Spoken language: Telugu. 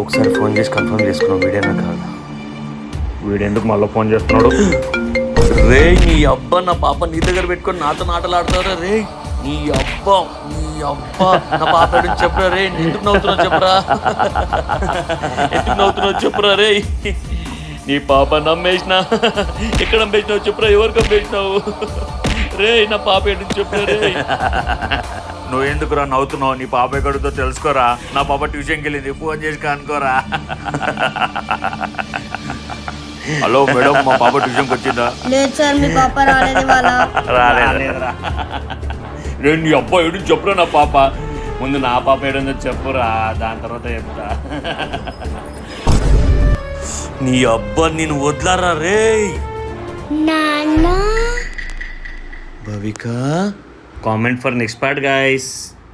ఒకసారి ఫోన్ చేసి కన్ఫర్మ్ చేసుకున్నాం వీడేనా కాదు. వీడెందుకు మళ్ళీ ఫోన్ చేస్తున్నాడు? రే నీ అబ్బా నా పాప నీ దగ్గర పెట్టుకొని నాతో ఆటలాడతారా రే? నీ అబ్బా నా పాప ఏడుంది చెప్పురా రే. ఎందుకు నవ్వుతున్నావు చెప్పురా, ఎందుకు నవ్వుతున్నావు చెప్పురా రే. నీ పాప నమ్మేసిన, ఎక్కడ నమ్మేసినావు చెప్పురా, ఎవరికి నమ్మేసినావు రే? నా పాప ఏడుంది చెప్పురా రే. నువ్వెందుకురా నవ్వుతున్నావు? నీ పాప ఎక్కడితో తెలుసుకోరా. నా పాప ట్యూషన్కి వెళ్ళింది, ఫోన్ చేసి కనుకోరా. హలో మేడం, మా పాప ట్యూషన్కి వచ్చిందా? లేదు సార్, మీ పాప రాలేదు వాళ్ళ. రాలేదురా. నేను నీ అబ్బాయి ఏడు చెప్పురా. నా పాప ముందు నా పాప ఏడుందో చెప్పురా, దాని తర్వాత చెప్తా. నీ అబ్బా నేను వదలరా రే. నాన్న Bhavika comment for next part guys.